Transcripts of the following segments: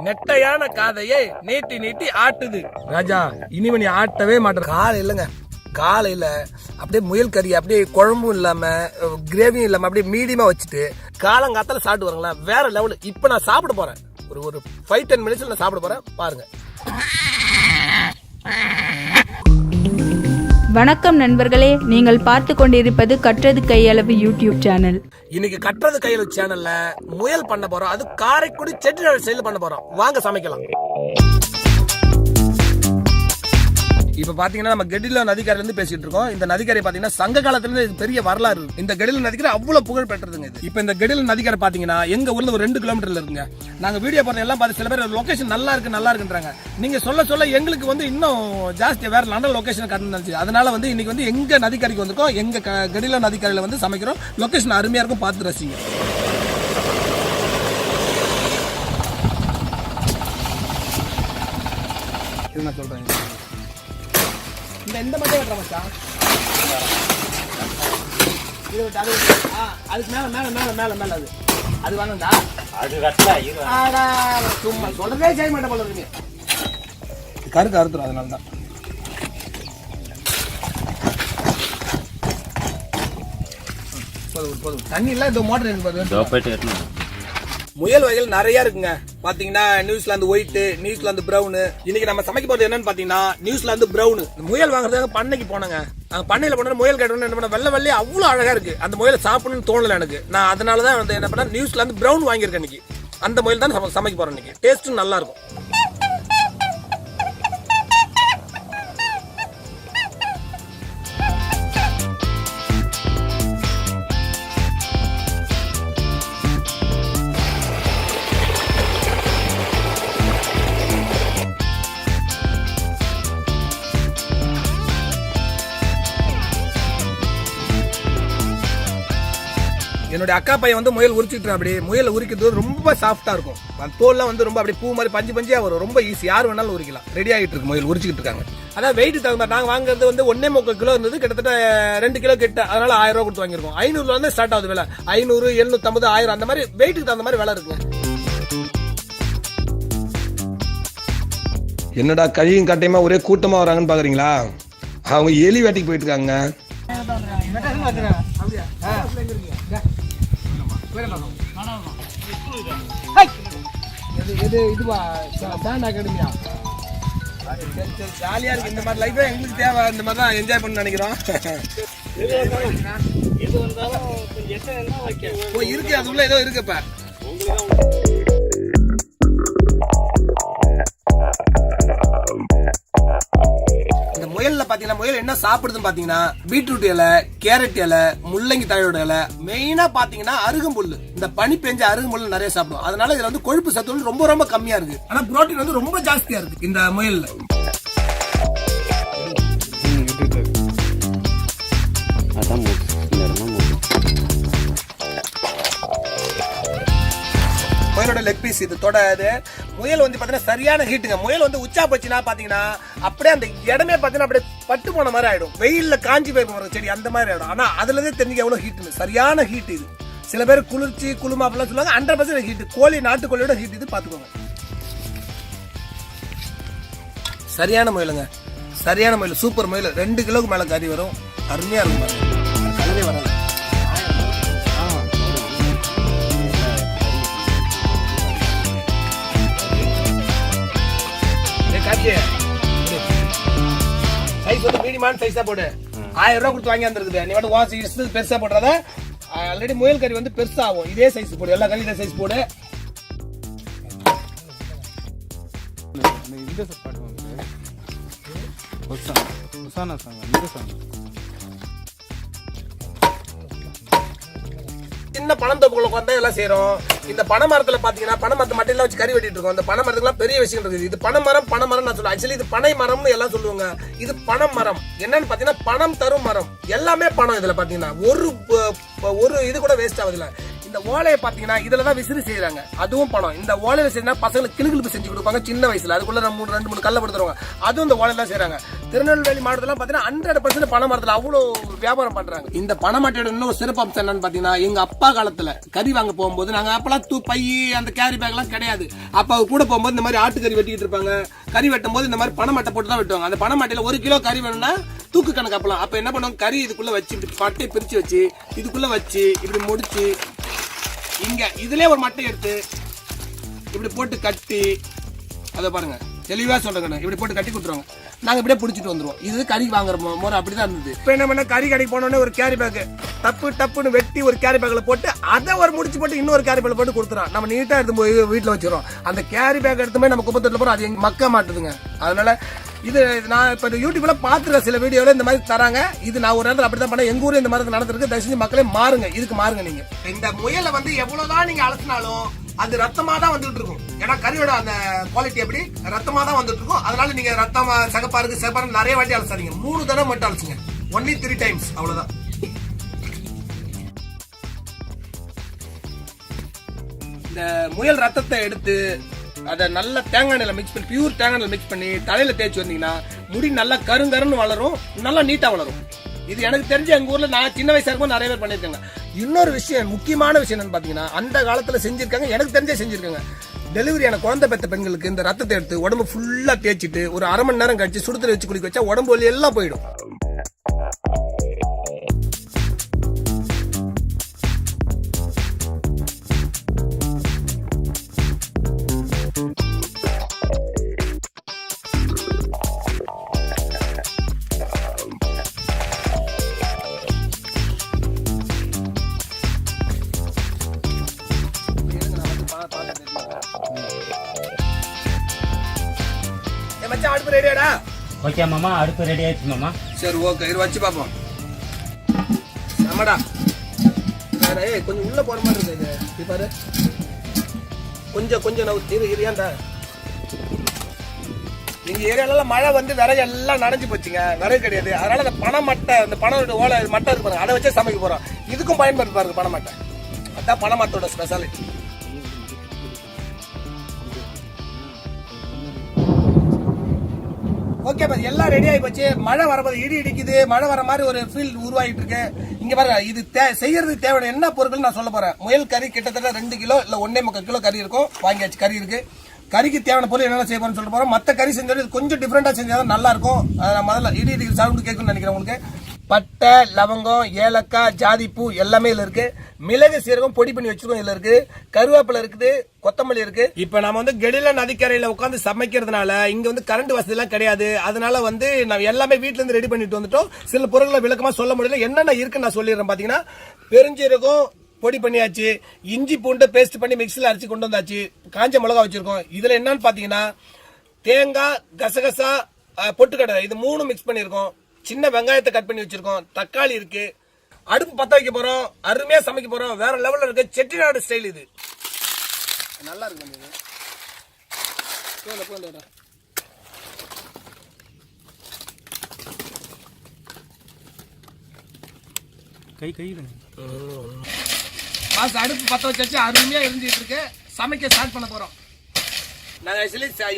நெட்டையான காதையை நீட்டி நீட்டி ஆட்டுது. ராஜா இனிமே நீ ஆட்டவே மாட்டேன். காலையிலங்க காலையில அப்படியே முயல் கறி அப்படியே குழம்பும் இல்லாம கிரேவியும் இல்லாம அப்படியே மீடியமா வச்சுட்டு காலங்காத்தால சாப்பிட்டு வரங்களா, வேற லெவலு. இப்ப நான் சாப்பிட போறேன். ஒரு 5-10 மினிட்ஸ்ல நான் சாப்பிட போறேன், பாருங்க. வணக்கம் நண்பர்களே, நீங்கள் பார்த்து கொண்டிருப்பது கற்றது கையளவு யூடியூப் சேனல். இன்னைக்கு கற்றது கையளவு சேனல்ல முயல் பண்ண போறோம். அது காரைக்குடி செட்டிநாடு ஸ்டைல் பண்ண போறோம். வாங்க சமைக்கலாம். இப்ப பாத்தீங்கன்னா நம்ம கெடில நதிக்கரையில இருந்து பேசிட்டு இருக்கோம். இந்த நதிக்கரை பாத்தீங்கன்னா சங்க காலத்துல இருந்து பெரிய வரலாறு. இந்த கெடில நதிக்கரை அவ்வளவு புகழ் பெற்றதுங்க. இது இப்ப இந்த கெடில நதிக்கரை பாத்தீங்கன்னா எங்க ஊர்ல ஒரு 2 கிலோமீட்டர்ல இருக்குங்க. நாங்க வீடியோ போறது எல்லாம் பார்த்து சில பேர் லொகேஷன் நல்லா இருக்குன்றாங்க. நீங்க சொல்ல எங்களுக்கு வந்து இன்னும் ஜாஸ்தி வேற நல்ல லொகேஷன் காட்டணும்னு. அதனால வந்து இன்னைக்கு வந்து எங்க நதிக்கரைக்கு வந்திருக்கோம். எங்க கெடில நதிக்கரையில வந்து சமைக்கிறோம். லொகேஷன் அருமையா இருக்கும், பார்த்து ரசிங்க. என்ன சொல்றேன், இந்த மட்டும் வெட்டுற மச்சான். இது வெட்டு, அது அதுக்கு மேல மேல மேல மேல மேல அது அது வேணும்டா. அது வெட்டல சும்மா சொல்றதே செய்ய மாட்டேன் போல இருக்கு. கருக்கு அறுத்துரும், அதனால தான். போதும் தண்ணி இல்ல. இந்த மோட்டர் இருக்கு. முயல் வகைகள் நிறைய இருக்குங்க. பாத்தீங்கன்னா நியூசிலாந்து ஒயிட், நியூசிலாந்து பிரவுன். இன்னைக்கு நம்ம சமைக்க போறது என்னன்னு பாத்தீங்கன்னா நியூசிலாந்து பிரவுன். முயல் வாங்குறதுக்காக பண்ணைக்கு போனாங்க. பண்ணையில போன முயல் கேட்டோன்னு என்ன பண்ண, வெள்ளை வெள்ளையே அவ்வளவு அழகா இருக்கு. அந்த முயலை சாப்பிடணும்னு தோணல எனக்கு. நான் அதனாலதான் வந்து என்ன பண்ண, நியூசிலாந்து பிரவுன் வாங்கியிருக்கேன். இன்னைக்கு அந்த முயல் தான் சமைக்க போறேன். இன்னைக்கு டேஸ்டும் நல்லா இருக்கும். என்னுடைய அக்கா பையன் வந்து முயல் உரிச்சிட்டு அப்படி முயல் உரிக்கிறது ரொம்ப சாஃப்டா இருக்கும். அந்த தோல்லாம் வந்து ரொம்ப அப்படி பூ மாதிரி பஞ்சு பஞ்சியா வரும். ரொம்ப ஈஸி, யார் வேணாலும் உரிக்கலாம். ரெடி ஆகிட்டு இருக்கு, முயல் உரிச்சிட்டு இருக்காங்க. அதான் வெயிட் தகுந்த மாதிரி. நாங்க வாங்குறது வந்து 1.25 கிலோ இருந்தது, கிட்டத்தட்ட 2 கிலோ கிட்ட. அதனால 1000 ரூபாய் கொடுத்து வாங்கிருக்கோம். 500 வந்து ஸ்டார்ட் ஆகுது விலை. 500, 750, 1000 அந்த மாதிரி வெயிட்டுக்கு தகுந்த மாதிரி விலை இருக்குங்க. என்னடா கையும் கட்டையுமா ஒரே கூட்டமா வராங்கன்னு பாக்குறீங்களா? அவங்க எலி வேட்டைக்கு போயிட்டு இருக்காங்க. ஜாலியா இருக்கு இந்த மாதிரி லைஃப். எங்களுக்கு தேவை இந்த மாதிரி தான் என்ஜாய் பண்ண நினைக்கிறோம். இருக்கு, அது உள்ள ஏதோ இருக்கு. இப்ப இந்த முயல்ல பாத்தீங்கன்னா முயல் என்ன சாப்பிடுதுன்னு பாத்தீங்கன்னா பீட்ரூட் இலை, கேரட் இலை, முள்ளங்கி தழையோட இலை, மெயினா பாத்தீங்கன்னா அருகம்புல்லு. இந்த பனி பெஞ்ச அருகம்புல்லு நிறைய சாப்பிடும். அதனால இதுல வந்து கொழுப்பு சத்து ரொம்ப ரொம்ப கம்மியா இருக்கு. ஆனா புரோட்டீன் வந்து ரொம்ப ஜாஸ்தியா இருக்கு இந்த முயல்ல. முயலோட லெக் பீஸ் இது தொடாது. முயல் வந்து பாத்தீங்கன்னா சரியான ஹீட்டுங்க. முயல் வந்து உச்சா போச்சுன்னா பாத்தீங்கன்னா அப்படியே அந்த இடமே பாத்தீங்கன்னா அப்படியே பட்டு போன மாதிரி ஆயிடும். வெயில்ல காஞ்சி போய் போற செடி அந்த மாதிரி ஆயிடும். ஆனா அதுல இருந்து தெரிஞ்சுக்க எவ்வளவு ஹீட், சரியான ஹீட் இது. சில பேர் குளிர்ச்சி குளுமா அப்படிலாம் சொல்லுவாங்க. 100% ஹீட். கோழி, நாட்டுக்கோழியோட ஹீட் இது, பாத்துக்கோங்க. சரியான முயலுங்க, சரியான முயல், சூப்பர் முயல். 2 கிலோக்கு மேல கறி வரும். அருமையா இருக்கும் பாருங்க, கலரே வராது. சைஸ் வந்து மீடியமான சைஸா போடு. 1000 ரூபாய் கொடுத்து வாங்கி வந்துருக்குது. நீ வந்து வாசி இஷ்டத்துக்கு பெருசா போடுறத. ஆல்ரெடி முயல் கறி வந்து பெருசா ஆகும். இதே சைஸ் போடு, எல்லா கறி சைஸ் போடு. சின்ன பனந்தோப்புக்குள்ள உட்காந்து எல்லாம் செய்யறோம். இந்த பனை மரத்துல பாத்தீங்கன்னா பனை மரத்தை மட்டையில வச்சு கறி வெட்டிட்டு இருக்கோம். இந்த பனை மரத்துக்குலாம் பெரிய விஷயம் இருக்குது. இது பனை மரம் நான் சொல்லுவேன். ஆக்சுவலி இது பனை மரம்னு எல்லாம் சொல்லுவாங்க. இது பனை மரம். என்னன்னு பாத்தீங்கன்னா பணம் தரும் மரம். எல்லாமே பணம். இதுல பாத்தீங்கன்னா ஒரு இது கூட வேஸ்ட் ஆகுதுல. இந்த ஓலையை பாத்தீங்கன்னா இதுலதான் விசிறி செய்யறாங்க. அதுவும் பணம். இந்த ஓலையில செய்யறா பசங்களுக்கு கிளுகிழப்பு செஞ்சு கொடுப்பாங்க சின்ன வயசுல. அதுக்குள்ள 2-3 கல்ல படுத்துருவாங்க. அதுவும் இந்த ஓலையில செய்யறாங்க. திருநெல்வேலி மாவட்டத்துல பாத்தீங்கன்னா 100% பனை மரத்துல அவ்வளவு வியாபாரம் பண்றாங்க. இந்த பனை மட்டையோட இன்னொரு சிறப்பு அம்சம் என்னன்னு பாத்தீங்கன்னா, எங்க அப்பா காலத்துல கறி வாங்க போகும்போது நாங்க அப்பெல்லாம் பை அந்த கேரி பேக் எல்லாம் கிடையாது. அப்ப கூட போகும்போது இந்த மாதிரி ஆட்டுக்கறி வெட்டிட்டு இருப்பாங்க. கறி வெட்டும் போது இந்த மாதிரி பனை மட்டை போட்டு தான் வெட்டுவாங்க. அந்த பனை மட்டையில 1 கிலோ கறி வேணும்னா தூக்கு கணக்கு அப்பலாம். அப்ப என்ன பண்ணுவாங்க, கறி இதுக்குள்ள வச்சு இப்படி பட்டை பிரிச்சு வச்சு இதுக்குள்ள வச்சு இப்படி முடிச்சு இங்க இதுலயே ஒரு மட்டை எடுத்து இப்படி போட்டு கட்டி, அதை பாருங்க தெளிவா சொல்றேங்க, இப்படி போட்டு கட்டி கொடுத்துருவாங்க. நாங்க இப்படியே பிடிச்சிட்டு வந்துருவோம். இது கறி வாங்குற முறை அப்படிதான் இருந்தது. இப்ப என்ன பண்ண, கறி கடைக்கு போனோடனே ஒரு கேரி பேக் டப்புன்னு வெட்டி ஒரு கேரி பேக்ல போட்டு அதை ஒரு முடிச்சு போட்டு இன்னொரு கேரி பேக்ல போட்டு கொடுத்துறோம். நம்ம நீட்டா எடுத்து போய் வீட்டுல வச்சிரோம். அந்த கேரி பேக் எடுத்து போய் நம்ம குப்பத்துல போறோம், அது எங்க மக்க மாட்டுதுங்க. அதனால இது நான் இப்ப யூடியூப்ல பாத்துருக்க சில வீடியோல இந்த மாதிரி தராங்க. இது நான் ஒரு நேரத்தில் அப்படிதான் பண்ண. எங்க ஊர்ல இந்த மாதிரி நடந்திருக்கு. தயவு செஞ்சு மக்களே மாறுங்க, இதுக்கு மாறுங்க. நீங்க இந்த முயலை வந்து எவ்வளவுதான் நீங்க அலசினாலும் அது ரத்தமா தான் வந்துட்டு இருக்கும். ஏன்னா கறியோட அந்த குவாலிட்டி எப்படி ரத்தமா தான் வந்துட்டு இருக்கும். அதனால நீங்க ரத்தமா சகப்பா இருக்கு செப்பாரு நிறைய வாட்டி அலசாதீங்க. 3 தடவை மட்டும் அலசுங்க. ஒன்லி 3 டைம்ஸ், அவ்வளவுதான். இந்த முயல் ரத்தத்தை எடுத்து அதை நல்ல தேங்காய் எண்ணெயில மிக்ஸ் பண்ணி, பியூர் தேங்காய் எண்ணெயில மிக்ஸ் பண்ணி தலையில தேய்ச்சி வந்தீங்கன்னா முடி நல்லா கருங்கருன்னு வளரும், நல்லா நீட்டா வளரும். இது எனக்கு தெரிஞ்ச எங்க ஊர்ல நான் சின்ன வயசா இருக்கும் நிறைய பேர் பண்ணிருக்காங்க. இன்னொரு விஷயம், முக்கியமான விஷயம் என்னன்னு பாத்தீங்கன்னா, அந்த காலத்துல செஞ்சிருக்காங்க, எனக்கு தெரிஞ்சே செஞ்சிருக்காங்க. டெலிவரியான குழந்தை பெற்ற பெண்களுக்கு இந்த ரத்தத்தை எடுத்து உடம்பு ஃபுல்லா தேய்ச்சிட்டு ஒரு 1/2 மணி நேரம் கழிச்சு சுடுதண்ணி வச்சு குளிக்க வச்சா உடம்பு வலி எல்லாம் போயிடும். அடுப்பு ரெடியாடா? ஓகே மாமா, அடுப்பு ரெடி ஆயிடுச்சு மாமா. சரி ஓகே, இது வச்சு பாப்போம். ஆமாடா, கொஞ்சம் உள்ள போற மாதிரி இருக்கு. இது பாரு, கொஞ்சம் ஏன்டா எங்க ஏரியால மழை வந்து விறகு எல்லாம் நனைஞ்சு போச்சுங்க. விறகு கிடையாது. அதனால அந்த பனை மட்டை, அந்த பனை ஓலை மட்டை இருக்கு பாருங்க, அதை வச்சே சமைக்க போறோம். இதுக்கும் பயன்படுத்தி பாருங்க பனை மட்டை. அதான் பனை மட்டோட ஸ்பெஷாலிட்டி. ஓகே பாரு, எல்லாம் ரெடி ஆகி போச்சு. மழை வரப்போது, இடி இடிக்குது, மழை வர மாதிரி ஒரு ஃபீல் உருவாகிட்டு இருக்கு. இங்க பாருங்க, இது செய்யறதுக்கு தேவையான என்ன பொருட்கள் நான் சொல்ல போறேன். முயல் கறி கிட்டத்தட்ட 2 கிலோ இல்ல 1.25 கிலோ கறி இருக்கும். வாங்கியாச்சு, கறி இருக்கு. கறிக்கு தேவையான பொருள் என்னென்ன செய்ய போறேன்னு சொல்ல போறோம். மற்ற கறி செஞ்சது கொஞ்சம் டிஃபரெண்டா செஞ்சாதான் நல்லா இருக்கும். முதல்ல இடி இடிக்கிற சவுண்ட் கேட்கணும்னு நினைக்கிறேன் உங்களுக்கு. பட்டை, லவங்கம், ஏலக்காய், ஜாதிப்பூ எல்லாமே இதுல இருக்கு. மிளகு, சீரகம் பொடி பண்ணி வச்சிருக்கோம் இதுல இருக்கு. கருவேப்பிலை இருக்குது, கொத்தமல்லி இருக்கு. இப்ப நம்ம வந்து கெடில நதிக்கரையில உட்காந்து சமைக்கிறதுனால இங்க வந்து கரண்ட் வசதி எல்லாம் கிடையாது. அதனால வந்து நம்ம எல்லாமே வீட்டுல இருந்து ரெடி பண்ணிட்டு வந்துட்டோம். சில பொருட்களை விளக்கமா சொல்ல முடியல. என்னென்ன இருக்குன்னு நான் சொல்லிடுறேன். பாத்தீங்கன்னா, பெருஞ்சீரகம் பொடி பண்ணியாச்சு, இஞ்சி பூண்டு பேஸ்ட் பண்ணி மிக்சில அரைச்சு கொண்டு வந்தாச்சு, காஞ்ச மிளகா வச்சிருக்கோம். இதுல என்னன்னு பாத்தீங்கன்னா, தேங்காய், கசகசா, பொட்டுக்கடலை, இது 3 மிக்ஸ் பண்ணிருக்கோம். சின்ன வெங்காயத்தை கட் பண்ணி வச்சிருக்கோம். தக்காளி இருக்கு. அடுப்பு பத்த வைக்க போறோம். அருமையா சமைக்க போறோம். வேற லெவல்ல இருக்கு. செட்டிநாடு ஸ்டைல் இது. நல்லா இருக்கு. அடுப்பு பத்த வச்சாச்சு, அருமையா இருந்துட்டு இருக்கு. சமைக்க ஸ்டார்ட் பண்ண போறோம். நாங்க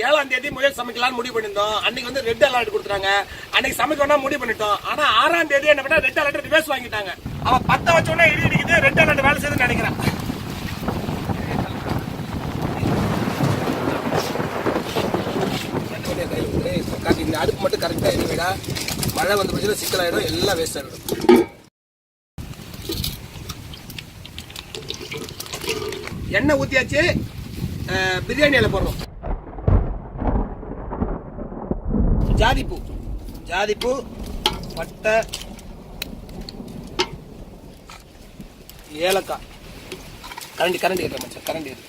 7ஆம் தேதி முயல் சமைக்கலாம்னு முடிவு பண்ணிருந்தோம். அன்னைக்கு வந்து ரெட் அலர்ட் கொடுத்தாங்க. அன்னைக்கு சமைக்கணும் முடிவு பண்ணிட்டோம். ஆனா 6ஆம் தேதி என்ன பண்ணா, ரெட் அலர்ட் ரிவர்ஸ் வாங்கிட்டாங்க. அவன் பத்த வச்சோடனே இடி இடிக்குது, ரெட் அலர்ட் வேலை செய்யுதுன்னு நினைக்கிறேன். இந்த அடுப்பு மட்டும் கரெக்டா எரிவிடா. மழை வந்து போச்சுன்னா சிக்கலாயிடும், எல்லாம் வேஸ்ட் ஆகிடும். எண்ணெய் ஊத்தியாச்சு, பிரியாணியில போடுறோம். ஜாதிப்பூ, பட்டை, ஏலக்காய், கரண்டி ஏற்ற மச்சான், கரண்டி ஏற்ற.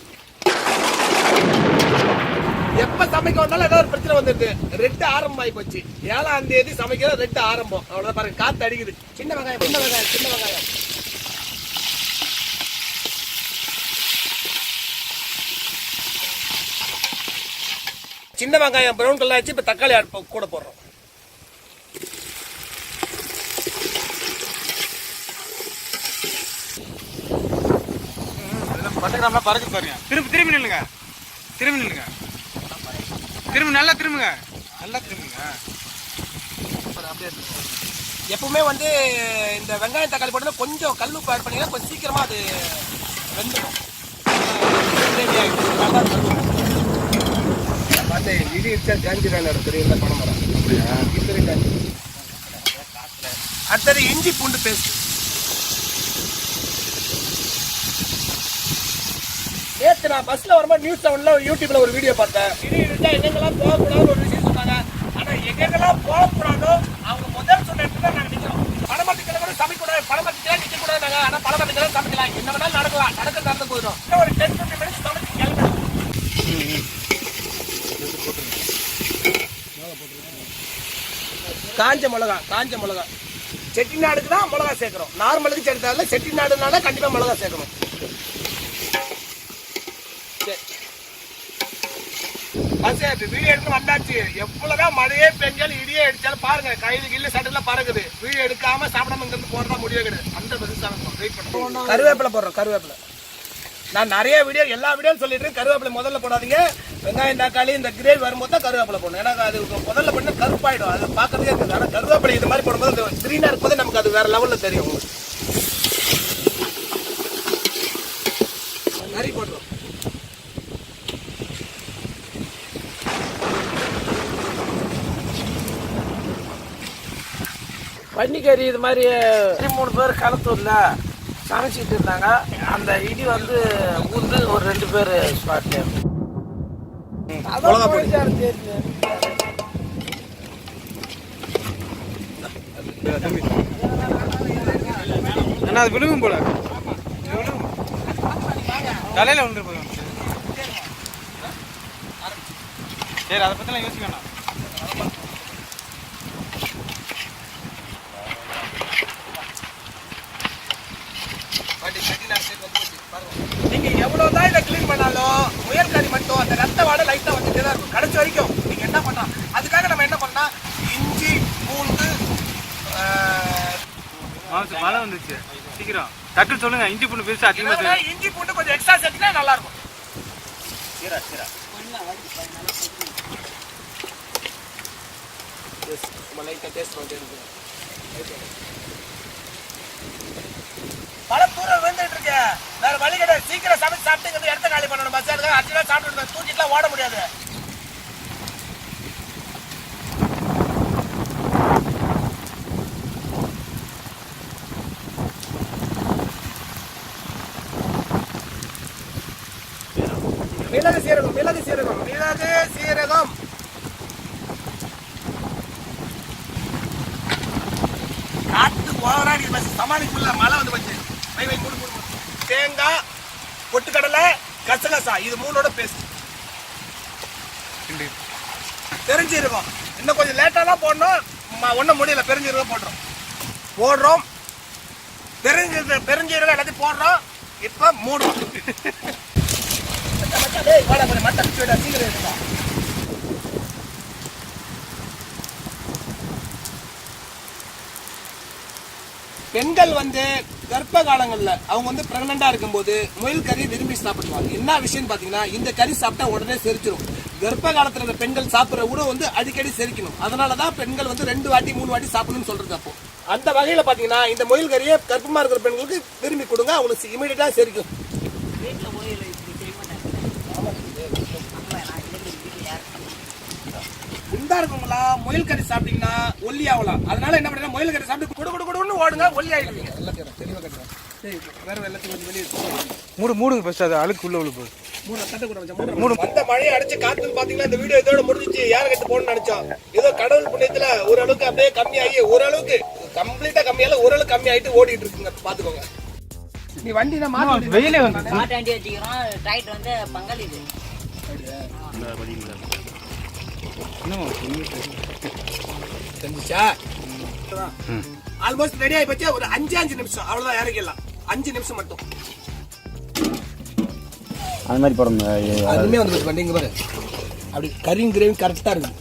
எப்ப சமைக்க வந்தாலும் ஏதோ ஒரு பிரச்சனை வந்துருக்கு. ரெட் ஆரம்பம் ஆகி போச்சு. 7ஆம் தேதி சமைக்கிற ரெட் ஆரம்பம். அவ்வளவுதான் பாருங்க, காத்து அடிக்குது. சின்ன வெங்காயம். சின்ன வெங்காயம் ப்ரௌன் கலர் ஆச்சு. இப்ப தக்காளி கூட போடுறோம். பறக்க பாருங்க. திரும்பி நில்லுங்க. திரும்பி நல்லா திரும்புங்க. அப்படியே இருக்கும். எப்பவுமே வந்து இந்த வெங்காயம் தக்காளி போட்டோம்னா கொஞ்சம் கல் உப்பு ஆட் பண்ணிங்கன்னா கொஞ்சம் சீக்கிரமா அது வெந்துடும். பார்த்தேன் இடி இடிச்சா காஞ்சிரான தெரியுங்களா பணமரம். அடுத்தது இஞ்சி பூண்டு பேஸ்ட். நேற்று நான் பஸ்ல வரும்போது நியூஸ் செவன்ல யூடியூப்ல ஒரு வீடியோ பார்த்தேன். இடி இடிச்சா எங்கெல்லாம் போகக்கூடாதுன்னு ஒரு விஷயம் சொன்னாங்க. ஆனா எங்கெல்லாம் போகக்கூடாதோ அவங்க முதல் சொன்ன இடத்துல நாங்க நிக்கிறோம். பணமரத்துக்கு கூட சமைக்கூடாது, பணமரத்துக்கு நிக்க கூடாது. ஆனா பணமரத்துக்கு சமைக்கலாம், என்ன வேணாலும் நடக்கலாம், நடந்து போயிடும். ஒரு 10-15 மினிட்ஸ் சமைச்சு கிளம்பணும். காஞ்ச மிளகா செட்டிநாடுக்கு தான் மிளகா சேர்க்கிறோம். நார்மலுக்கு சேர்த்தால செட்டிநாடுனால கண்டிப்பா மிளகா சேர்க்கணும். வீடியோ எடுத்து வந்தாச்சு. எவ்வளவுதான் மழையே பெஞ்சாலும் இடியே அடிச்சாலும் பாருங்க கையில கீழே சட்டெல்லாம் பறக்குது. வீடியோ எடுக்காம சாப்பிடாம இங்க இருந்து போறதா முடிவே கிடையாது. அந்த வெயிட் பண்ணுறோம். கருவேப்பிலை போடுறோம். கருவேப்பிலை நான் நிறைய வீடியோ எல்லா வீடியோவும் சொல்லிட்டு கருவேப்பிலை முதல்ல போடாதீங்க. வெங்காயம் தக்காளி இந்த கிரேவி வரும்போது தான் கருவேப்பிலை போடணும். ஏன்னா அது முதல்ல பண்ண கருப்பாயிடும். அது பார்க்கறதே இருக்குது. ஆனால் கருவேப்பிலை இது மாதிரி போடும்போது கிரீனா இருக்கும்போது நமக்கு அது வேற லெவல்ல தெரியும். உங்களுக்கு கறி போடுறோம். பன்னிக்கறி இது மாதிரி 3 பேர் களத்தூர்ல சமைச்சிட்டு இருந்தாங்க. அந்த இடி வந்து ஊந்து ஒரு 2 பேர் ஸ்பாட்ல. அது விழுகும் போல தலையில வந்து போதும். சரி அதை பத்திலாம் யோசிக்க வேணாம். நீங்க எவ்வளவுதான் இதை கிளீன் பண்ணாலும் முயல் கறி மட்டும் அந்த ரத்த வாடை லைட்டா வந்துட்டே தான் இருக்கும் கடைசி வரைக்கும். நீங்க என்ன பண்ணலாம், அதுக்காக நம்ம என்ன பண்ணா இஞ்சி பூண்டு மழை வந்துச்சு சீக்கிரம் டக்குன்னு சொல்லுங்க. இஞ்சி பூண்டு பேசி அதிகமா இஞ்சி பூண்டு கொஞ்சம் எக்ஸ்ட்ரா சேர்த்துனா நல்லா இருக்கும். பல தூரம் வந்துட்டு இருக்கு. வேற வழி கிடையாது. சீக்கிரம் சமைச்சு சாப்பிட்டு இடத்த காலி பண்ணணும். பஸ் எடுக்க அஞ்சு நாள் சாப்பிட்டு தூக்கிட்டுலாம் ஓட முடியாது. மிளகு சீரகம் காத்து ஓவராடி சமாளிக்குள்ள மழை வந்து வச்சு தேங்காய் பொட்டுக்கடலை கசகசா இது 3ஓட பேஸ்ட். பெருஞ்சீரகம் இன்னும் கொஞ்சம் லேட்டா தான் போடணும். ஒன்றும் முடியல. பெருஞ்சீரகம் போடுறோம். பெருஞ்சீரகம் எல்லாத்தையும் போடுறோம். இப்ப மூடுறோம். பெண்கள் வந்து கர்ப்ப காலங்கள்ல அவங்க வந்து பிரெக்னண்டா இருக்கும்போது முயல் கறி விரும்பி சாப்பிடுவாங்க. என்ன விஷயம் பாத்தீங்கன்னா இந்த கறி சாப்பிட்டா உடனே செரிச்சிடும். கர்ப்ப காலத்துல இருக்க பெண்கள் சாப்பிடுற உணவு வந்து அடிக்கடி செரிக்கணும். அதனாலதான் பெண்கள் வந்து 2 வாட்டி 3 வாட்டி சாப்பிடணும்னு சொல்றது. அப்போ அந்த வகையில பாத்தீங்கன்னா இந்த முயல் கறியை கர்ப்பமா இருக்கிற பெண்களுக்கு விரும்பி கொடுங்க. அவங்களுக்கு இமீடியட்டா செரிக்கும். குண்டா இருக்குங்களா முயல் கறி சாப்பிட்டீங்கன்னா ஒல்லி ஆகலாம். அதனால என்ன பண்ணுங்க, முயல் கறி சாப்பிட்டு குடு ஓடுங்க, ஒல்லி ஆயிடுவீங்க. வேற எல்லாத்தையும் கொஞ்சம் வெளியே மூடுங்க ஃபர்ஸ்ட். அது அழுக்கு உள்ள போகுது. அந்த மழையை அடிச்சு காத்து பாத்தீங்கன்னா இந்த வீடியோ இதோட முடிஞ்சிச்சு. யாரை கட்டு போகணும்னு நினைச்சோம். ஏதோ கடவுள் புண்ணியத்துல ஓரளவுக்கு அப்படியே கம்மியாகி ஓரளவுக்கு கம்ப்ளீட்டா கம்மியால ஓரளவுக்கு கம்மி ஆயிட்டு ஓடிட்டு இருக்குங்க. பாத்துக்கோங்க. நீ வண்டி வெயிலே வந்து ரைட் வந்து பங்காளி இது தெரிஞ்சுச்சா? ஆல்மோஸ்ட் ரெடி ஆகி போச்சு. ஒரு 5 நிமிஷம் அவ்வளவுதான். இறக்கிடலாம். 5 நிமிஷம் மட்டும். அது மாதிரி போடுங்க. அதுமே வந்து வண்டிங்க பாரு. அப்படி கறியும் கிரேவி கரெக்டா இருக்கு.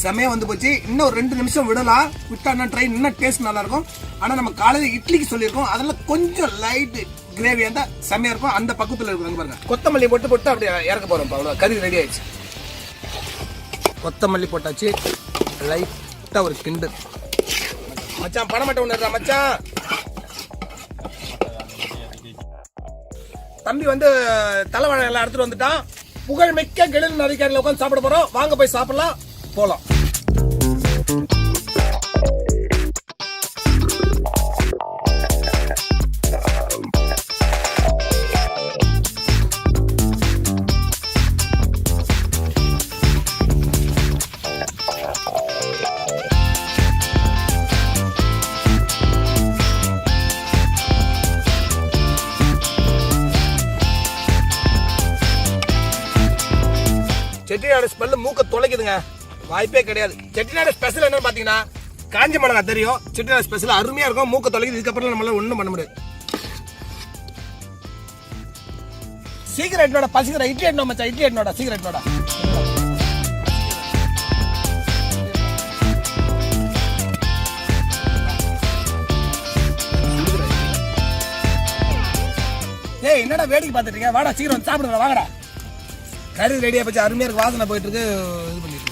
செமையா வந்து போச்சு. இன்னும் 2 நிமிஷம் விடலாம். விட்டா ட்ரெயின் இன்னும் டேஸ்ட் நல்லா இருக்கும். ஆனா நம்ம காலையில இட்லிக்கு சொல்லியிருக்கோம். அதெல்லாம் கொஞ்சம் லைட் கிரேவி இருந்தா செமையா இருக்கும். அந்த பக்கத்துல இருக்கு பாருங்க. கொத்தமல்லி போட்டு அப்படியே இறக்க போறோம். அவ்வளவு கறி ரெடி ஆயிடுச்சு. கொத்தமல்லி போட்டாச்சு. லைட்டாக ஒரு கிண்டு. மச்சான் பணம் மட்டும் ஒன்று மச்சான். தம்பி வந்து தலைவாழை எல்லாம் எடுத்துட்டு வந்துட்டான். புகழ்மிக்க கெடில் நதிக்கரையில் உட்காந்து சாப்பிட போறோம். வாங்க போய் சாப்பிடலாம், போலாம். செட்டிநாடு ஸ்மெல்லு மூக்க தொலைக்குதுங்க, வாய்ப்பே கிடையாது. செட்டிநாடு ஸ்பெஷல் என்னன்னு பாத்தீங்கன்னா காஞ்ச மிளகா தெரியும். செட்டிநாடு ஸ்பெஷல் அருமையா இருக்கும், மூக்க தொலைக்குது. இதுக்கப்புறம் நம்மளால ஒண்ணும் பண்ண முடியாது. சீக்கிரம் என்னோட பசிக்கிற இட்லி எட்டணும் மச்சான், இட்லி எட்டனோட சீக்கிரம் எட்டனோட. ஏய் என்னடா வேடிக்கை பார்த்துட்டு இருக்கீங்க, வாடா சீக்கிரம் வந்து சாப்பிடுங்க, வாங்கடா. கறி ரெடியா போச்சு, அருமையா இருக்கு, வாசனை போயிட்டு இருக்கு. இது பண்ணிட்டு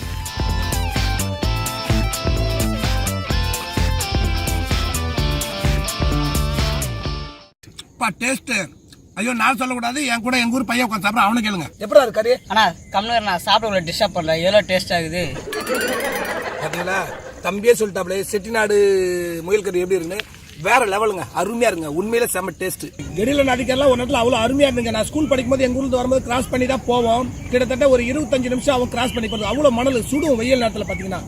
டேஸ்ட். ஐயோ நான் சொல்லக்கூடாது, என் கூட எங்க ஊர் பையன் உட்காந்து சாப்பிட. அவனை கேளுங்க எப்படா இருக்கு கறி. அண்ணா கம்மியா நான் சாப்பிட டிஸ்டர்ப் பண்ணல, எவ்வளவு டேஸ்ட் ஆகுது பாத்தீங்களா? தம்பியே சொல்லிட்டாப்ல செட்டிநாடு முயல் கறி எப்படி இருக்குன்னு. வேற லெவலுங்க, அருமையா இருங்க, உண்மையில செம்ம டேஸ்ட். கெடில நதிக்கெல்லாம் ஒரு நேரத்தில் அவ்வளவு அருமையா இருந்துங்க. நான் ஸ்கூல் படிக்கும்போது எங்க ஊருக்கு வரும்போது கிராஸ் பண்ணி தான் போவோம். கிட்டத்தட்ட ஒரு 25 நிமிஷம் அவன் கிராஸ் பண்ணி போறது. அவ்வளவு மணல் சுடும் வெயில் நேரத்தில் பாத்தீங்கன்னா.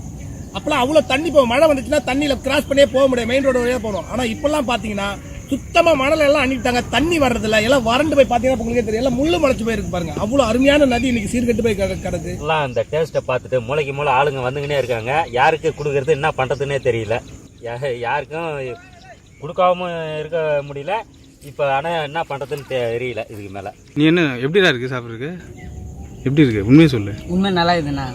அப்பெல்லாம் அவ்வளவு தண்ணி போகும். மழை வந்துச்சுன்னா தண்ணியில கிராஸ் பண்ணியே போக முடியாது, மெயின் ரோடு வழியா போகணும். ஆனா இப்பெல்லாம் பாத்தீங்கன்னா சுத்தமா மணல் எல்லாம் அன்னிட்டாங்க, தண்ணி வர்றதில்ல, எல்லாம் வறண்டு போய் பாத்தீங்கன்னா உங்களுக்கே தெரியும், எல்லாம் முள்ளு முளைச்சு போயிருக்கு பாருங்க. அவ்வளவு அருமையான நதி இன்னைக்கு சீர்கெட்டு போய் கிடக்கு. எல்லாம் அந்த டேஸ்ட்டை பார்த்துட்டு மூளைக்கு மூளை ஆளுங்க வந்துங்கன்னே இருக்காங்க. யாருக்கு கொடுக்கறது என்ன பண்றதுன்னே தெரியல. யாருக்கும் கொடுக்காம இருக்க முடியல இப்போ. ஆனால் என்ன பண்ணுறதுன்னு தெரியல இதுக்கு மேலே. நீ என்ன எப்படிடா இருக்கு சாப்பிட்றதுக்கு, எப்படி இருக்கு உண்மையை சொல்லு. உண்மை நல்லா இருக்குண்ணா.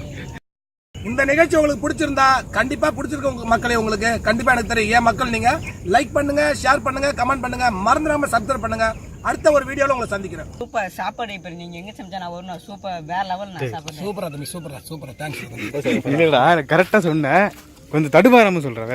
இந்த நிகழ்ச்சி உங்களுக்கு பிடிச்சிருந்தா கண்டிப்பா பிடிச்சிருக்க உங்க மக்களே, உங்களுக்கு கண்டிப்பா எனக்கு தெரியும். ஏன் மக்கள் நீங்க லைக் பண்ணுங்க, ஷேர் பண்ணுங்க, கமெண்ட் பண்ணுங்க, மறந்துடாம சப்ஸ்கிரைப் பண்ணுங்க. அடுத்த ஒரு வீடியோல உங்களை சந்திக்கிறேன். சூப்பர் சாப்பாடு. இப்போ நீங்க எங்க சமைச்சா நான் வரணும். சூப்பர், வேற லெவல் நான் சாப்பிடுறேன். சூப்பரா தம்பி, சூப்பரா சூப்பரா, தேங்க்ஸ். கரெக்டா சொன்னேன், கொஞ்சம் தடுமாறாம சொல்றேன்.